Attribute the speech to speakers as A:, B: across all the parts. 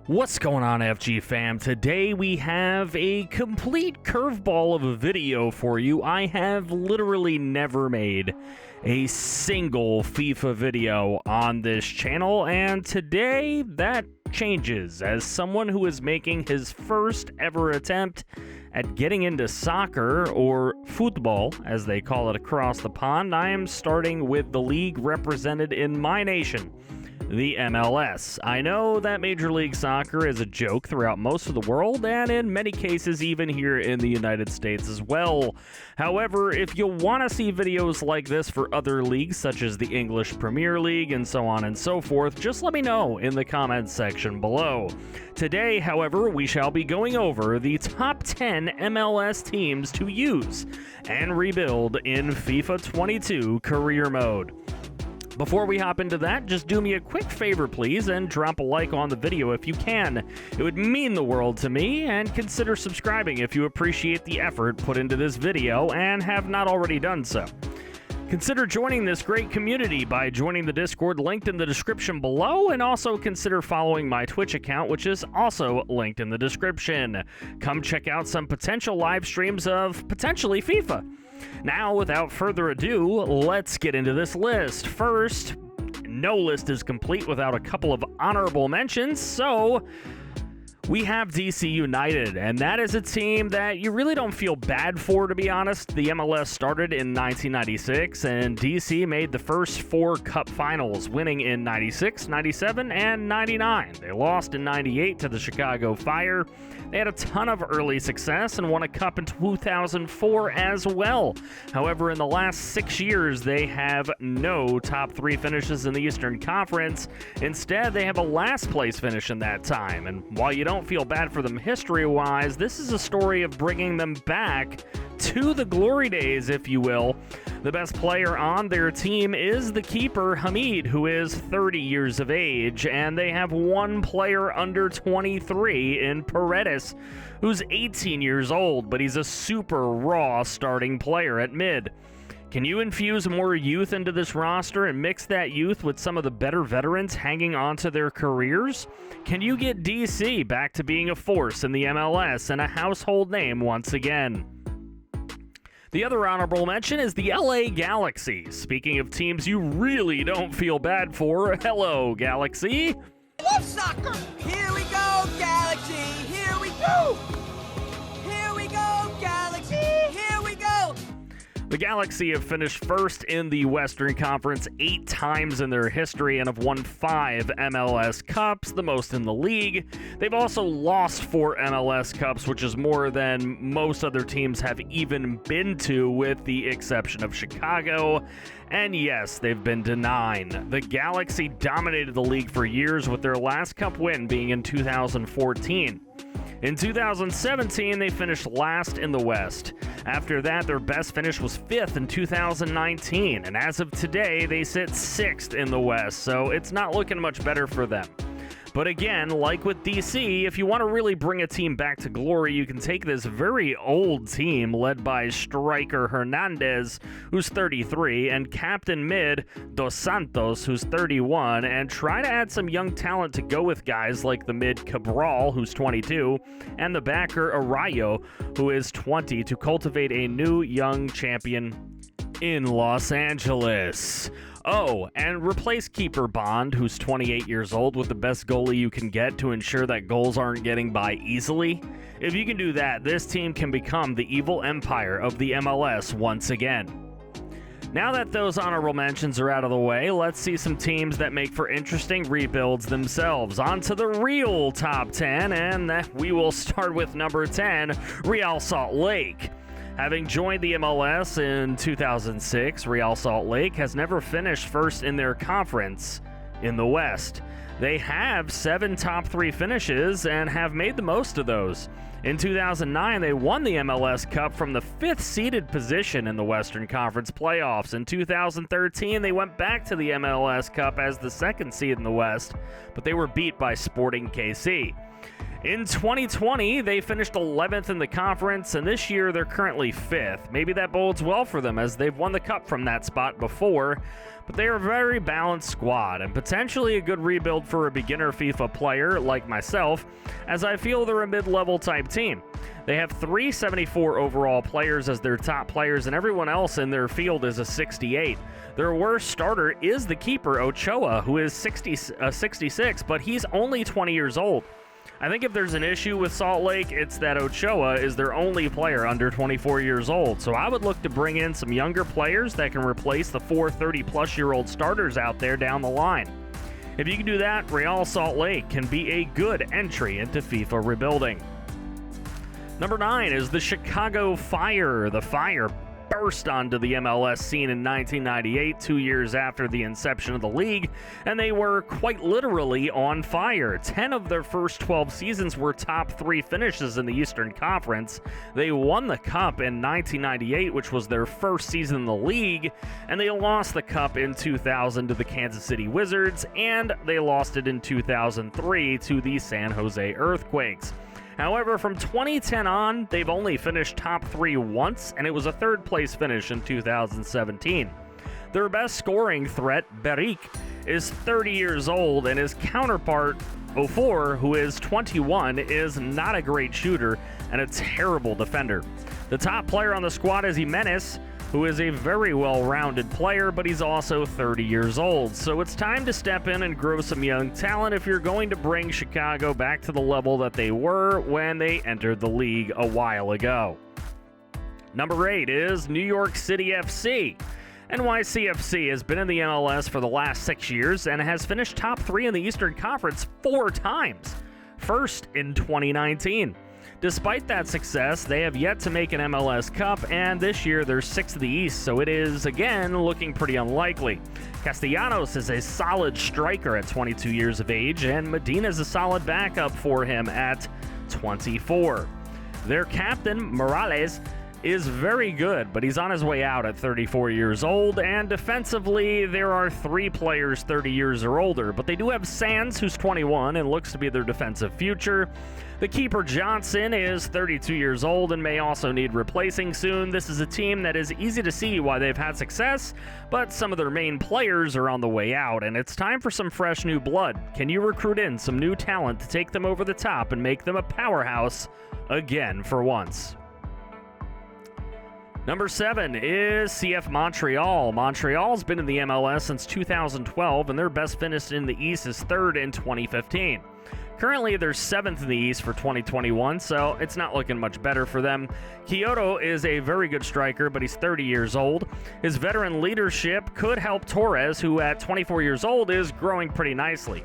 A: What's going on, FG fam? Today we have a complete curveball of a video for you. I have literally never made a single FIFA video on this channel, and today that changes. As someone who is making his first ever attempt at getting into soccer, or futbol as they call it across the pond, I am starting with the league represented in my nation, the MLS. I know that Major League Soccer is a joke throughout most of the world, and in many cases even here in the United States as well. However, if you want to see videos like this for other leagues such as the English Premier League and so on and so forth, just let me know in the comments section below. Today, however, we shall be going over the top 10 MLS teams to use and rebuild in FIFA 22 career mode. Before we hop into that, just do me a quick favor, please, and drop a like on the video if you can. It would mean the world to me, and consider subscribing if you appreciate the effort put into this video and have not already done so. Consider joining this great community by joining the Discord linked in the description below, and also consider following my Twitch account, which is also linked in the description. Come check out some potential live streams of potentially FIFA. Now, without further ado, let's get into this list. First, no list is complete without a couple of honorable mentions, so we have DC United, and that is a team that you really don't feel bad for, to be honest. The MLS started in 1996, and DC made the first 4 cup finals, winning in 96, 97, and 99. They lost in 98 to the Chicago Fire. They had a ton of early success and won a cup in 2004 as well. However, in the last 6 years, they have no top 3 finishes in the Eastern Conference. Instead, they have a last place finish in that time, and while you don't feel bad for them history-wise, this is a story of bringing them back to the glory days, if you will. The best player on their team is the keeper, Hamid, who is 30 years of age, and they have one player under 23 in Paredes, who's 18 years old, but he's a super raw starting player at mid. Can you infuse more youth into this roster and mix that youth with some of the better veterans hanging on to their careers? Can you get DC back to being a force in the MLS and a household name once again? The other honorable mention is the LA Galaxy. Speaking of teams you really don't feel bad for, hello, Galaxy.
B: I love soccer! Here we go, Galaxy! Here we go! Here we go, Galaxy! Here we go!
A: The Galaxy have finished first in the Western Conference 8 times in their history and have won 5 MLS Cups, the most in the league. They've also lost 4 MLS Cups, which is more than most other teams have even been to, with the exception of Chicago. And yes, they've been to 9. The Galaxy dominated the league for years, with their last Cup win being in 2014. In 2017, they finished last in the West. After that, their best finish was 5th in 2019, and as of today, they sit 6th in the West, so it's not looking much better for them. But again, like with DC, if you want to really bring a team back to glory, you can take this very old team led by striker Hernandez, who's 33, and captain mid Dos Santos, who's 31, and try to add some young talent to go with guys like the mid Cabral, who's 22, and the backer Arroyo, who is 20, to cultivate a new young champion in Los Angeles. Oh, and replace keeper Bond, who's 28 years old, with the best goalie you can get to ensure that goals aren't getting by easily. If you can do that, this team can become the evil empire of the MLS once again. Now that those honorable mentions are out of the way, let's see some teams that make for interesting rebuilds themselves. On to the real top 10, and we will start with number 10, Real Salt Lake. Having joined the MLS in 2006, Real Salt Lake has never finished first in their conference in the West. They have 7 top 3 finishes and have made the most of those. In 2009, they won the MLS Cup from the 5th seeded position in the Western Conference playoffs. In 2013, they went back to the MLS Cup as the 2nd seed in the West, but they were beat by Sporting KC. In 2020, they finished 11th in the conference, and this year they're currently 5th. Maybe that bodes well for them, as they've won the cup from that spot before, but they are a very balanced squad, and potentially a good rebuild for a beginner FIFA player like myself, as I feel they're a mid-level type team. They have 374 overall players as their top players, and everyone else in their field is a 68. Their worst starter is the keeper, Ochoa, who is 66, but he's only 20 years old. I think if there's an issue with Salt Lake, it's that Ochoa is their only player under 24 years old. So I would look to bring in some younger players that can replace the 4 30-plus-year-old starters out there down the line. If you can do that, Real Salt Lake can be a good entry into FIFA rebuilding. Number 9 is the Chicago Fire. The Fire burst onto the MLS scene in 1998, 2 years after the inception of the league, and they were quite literally on fire. 10 of their first 12 seasons were top 3 finishes in the Eastern Conference. They won the Cup in 1998, which was their first season in the league, and they lost the Cup in 2000 to the Kansas City Wizards, and they lost it in 2003 to the San Jose Earthquakes. However, from 2010 on, they've only finished top 3 once, and it was a third-place finish in 2017. Their best scoring threat, Beric, is 30 years old, and his counterpart, Ofor, who is 21, is not a great shooter and a terrible defender. The top player on the squad is Jimenez, who is a very well-rounded player, but he's also 30 years old. So it's time to step in and grow some young talent if you're going to bring Chicago back to the level that they were when they entered the league a while ago. Number 8 is New York City FC. NYCFC has been in the MLS for the last 6 years and has finished top 3 in the Eastern Conference 4 times, first in 2019. Despite that success, they have yet to make an MLS Cup, and this year they're 6th in the East, so it is, again, looking pretty unlikely. Castellanos is a solid striker at 22 years of age, and Medina is a solid backup for him at 24. Their captain, Morales, is very good, but he's on his way out at 34 years old, and defensively, there are 3 players 30 years or older, but they do have Sands, who's 21, and looks to be their defensive future. The keeper, Johnson, is 32 years old and may also need replacing soon. This is a team that is easy to see why they've had success, but some of their main players are on the way out, and it's time for some fresh new blood. Can you recruit in some new talent to take them over the top and make them a powerhouse again for once? Number 7 is CF Montreal. Montreal's been in the MLS since 2012, and their best finish in the East is 3rd in 2015. Currently, they're 7th in the East for 2021, so it's not looking much better for them. Kyoto is a very good striker, but he's 30 years old. His veteran leadership could help Torres, who at 24 years old is growing pretty nicely.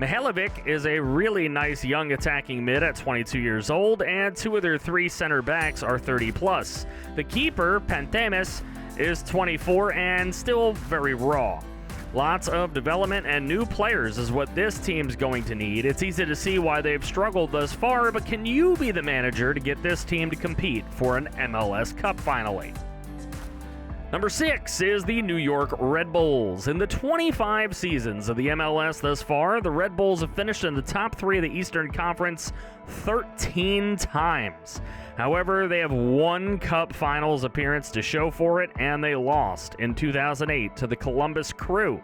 A: Mihailovic is a really nice young attacking mid at 22 years old, and 2 of their 3 center backs are 30+. The keeper, Pantemis, is 24 and still very raw. Lots of development and new players is what this team's going to need. It's easy to see why they've struggled thus far, but can you be the manager to get this team to compete for an MLS Cup finally? Number 6 is the New York Red Bulls. In the 25 seasons of the MLS thus far, the Red Bulls have finished in the top 3 of the Eastern Conference 13 times. However, they have 1 Cup Finals appearance to show for it, and they lost in 2008 to the Columbus Crew.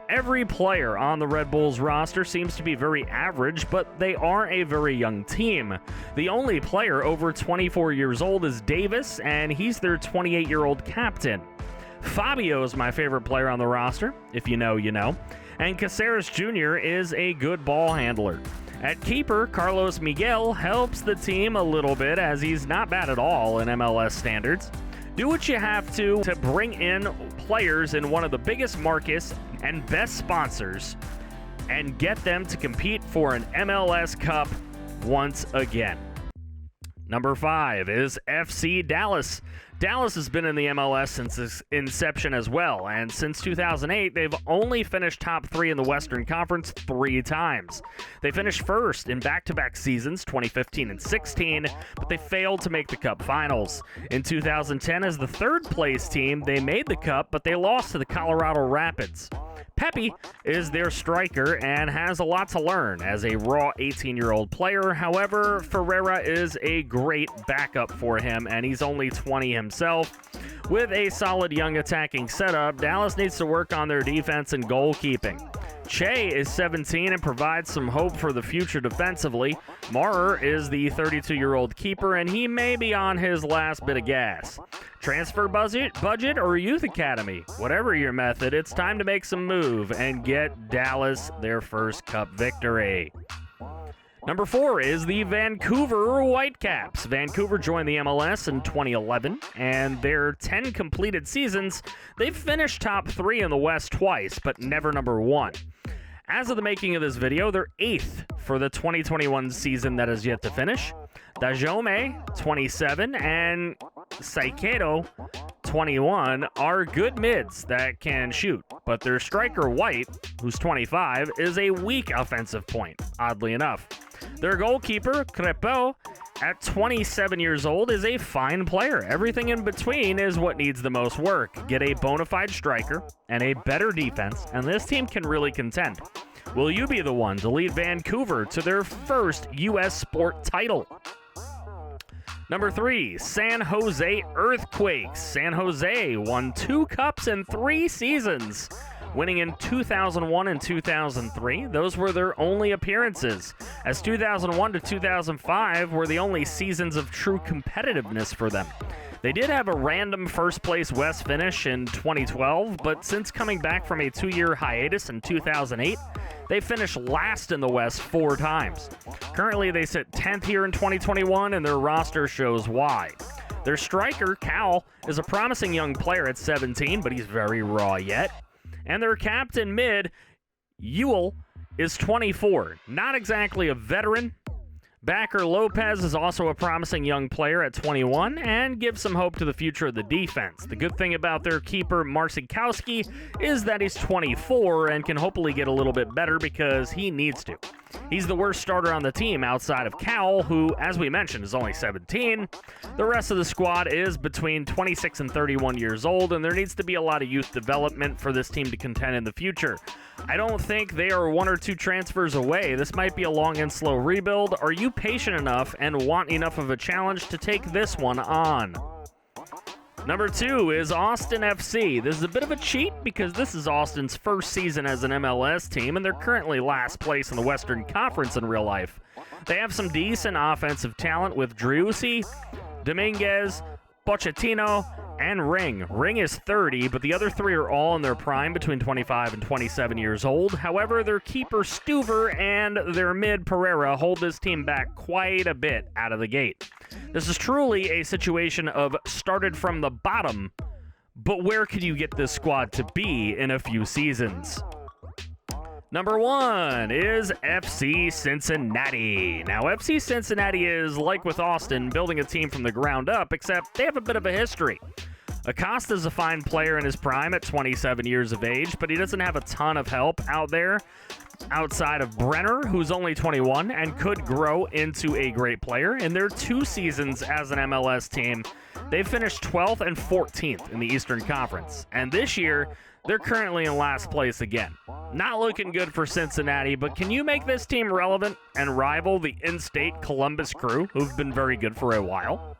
A: Every player on the Red Bulls roster seems to be very average, but they are a very young team. The only player over 24 years old is Davis, and he's their 28-year-old captain. Fabio is my favorite player on the roster. If you know, you know. And Caceres Jr. is a good ball handler. At keeper, Carlos Miguel helps the team a little bit, as he's not bad at all in MLS standards. Do what you have to bring in players in one of the biggest markets and best sponsors and get them to compete for an MLS Cup once again. Number 5 is FC Dallas. Dallas has been in the MLS since its inception as well, and since 2008, they've only finished top 3 in the Western Conference 3 times. They finished first in back-to-back seasons, 2015 and 16, but they failed to make the Cup finals. In 2010, as the third-place team, they made the Cup, but they lost to the Colorado Rapids. Pepe is their striker and has a lot to learn as a raw 18-year-old player. However, Ferreira is a great backup for him, and he's only 20 himself. With a solid young attacking setup, Dallas needs to work on their defense and goalkeeping. Che is 17 and provides some hope for the future defensively. Maurer is the 32-year-old keeper, and he may be on his last bit of gas. Transfer budget or youth academy? Whatever your method, it's time to make some move and get Dallas their first Cup victory. Number 4 is the Vancouver Whitecaps. Vancouver joined the MLS in 2011, and their 10 completed seasons, they've finished top 3 in the West twice, but never number 1. As of the making of this video, they're 8th for the 2021 season that is yet to finish. Dajome, 27, and Saikedo, 21, are good mids that can shoot, but their striker White, who's 25, is a weak offensive point, oddly enough. Their goalkeeper, Crepeau, at 27 years old, is a fine player. Everything in between is what needs the most work. Get a bona fide striker and a better defense, and this team can really contend. Will you be the one to lead Vancouver to their first U.S. sport title? Number 3, San Jose Earthquakes. San Jose won 2 cups in 3 seasons, winning in 2001 and 2003. Those were their only appearances, as 2001 to 2005 were the only seasons of true competitiveness for them. They did have a random first-place West finish in 2012, but since coming back from a 2-year hiatus in 2008, they finished last in the West 4 times. Currently, they sit 10th here in 2021, and their roster shows why. Their striker, Cal, is a promising young player at 17, but he's very raw yet. And their captain mid, Ewell, is 24. Not exactly a veteran. Backer Lopez is also a promising young player at 21 and gives some hope to the future of the defense. The good thing about their keeper, Marcinkowski, is that he's 24 and can hopefully get a little bit better because he needs to. He's the worst starter on the team outside of Cowell, who, as we mentioned, is only 17. The rest of the squad is between 26 and 31 years old, and there needs to be a lot of youth development for this team to contend in the future. I don't think they are 1 or 2 transfers away. This might be a long and slow rebuild. Are you patient enough and want enough of a challenge to take this one on? Number 2 is Austin FC. This is a bit of a cheat because this is Austin's first season as an MLS team, and they're currently last place in the Western Conference in real life. They have some decent offensive talent with Driussi, Dominguez, Pochettino, and Ring. Ring is 30, but the other 3 are all in their prime between 25 and 27 years old. However, their keeper Stuver and their mid Pereira hold this team back quite a bit out of the gate. This is truly a situation of started from the bottom, but where could you get this squad to be in a few seasons? Number 1 is FC Cincinnati. Now, FC Cincinnati is, like with Austin, building a team from the ground up, except they have a bit of a history. Acosta's a fine player in his prime at 27 years of age, but he doesn't have a ton of help out there outside of Brenner, who's only 21 and could grow into a great player. In their 2 seasons as an MLS team, they finished 12th and 14th in the Eastern Conference. And this year, they're currently in last place again. Not looking good for Cincinnati, but can you make this team relevant and rival the in-state Columbus Crew, who've been very good for a while?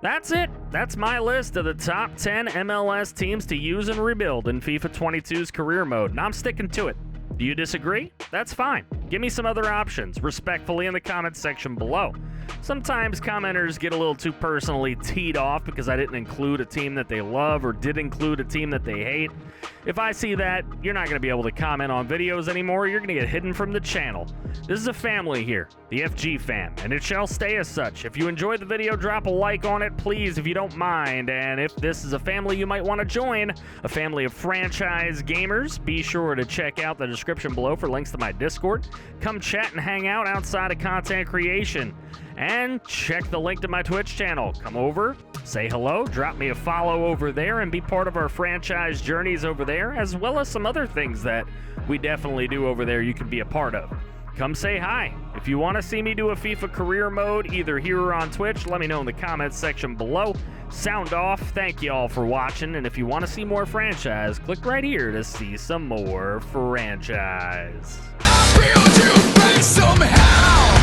A: That's it. That's my list of the top 10 MLS teams to use and rebuild in FIFA 22's career mode, and I'm sticking to it. Do you disagree? That's fine. Give me some other options, respectfully, in the comments section below. Sometimes commenters get a little too personally teed off because I didn't include a team that they love or did include a team that they hate. If I see that, you're not going to be able to comment on videos anymore. You're going to get hidden from the channel. This is a family here, the FG fam, and it shall stay as such. If you enjoyed the video, drop a like on it, please, if you don't mind. And if this is a family you might want to join, a family of franchise gamers, be sure to check out the description below for links to my Discord. Come chat and hang out outside of content creation. And check the link to my Twitch channel. Come over, Say hello, drop me a follow over there, and be part of our franchise journeys over there, as well as some other things that we definitely do over there you can be a part of. Come say hi. If you want to see me do a FIFA career mode, either here or on Twitch, let me know in the comments section below. Sound off. Thank you all for watching, and if you want to see more franchise, click right here to see some more franchise.
B: I feel you face somehow.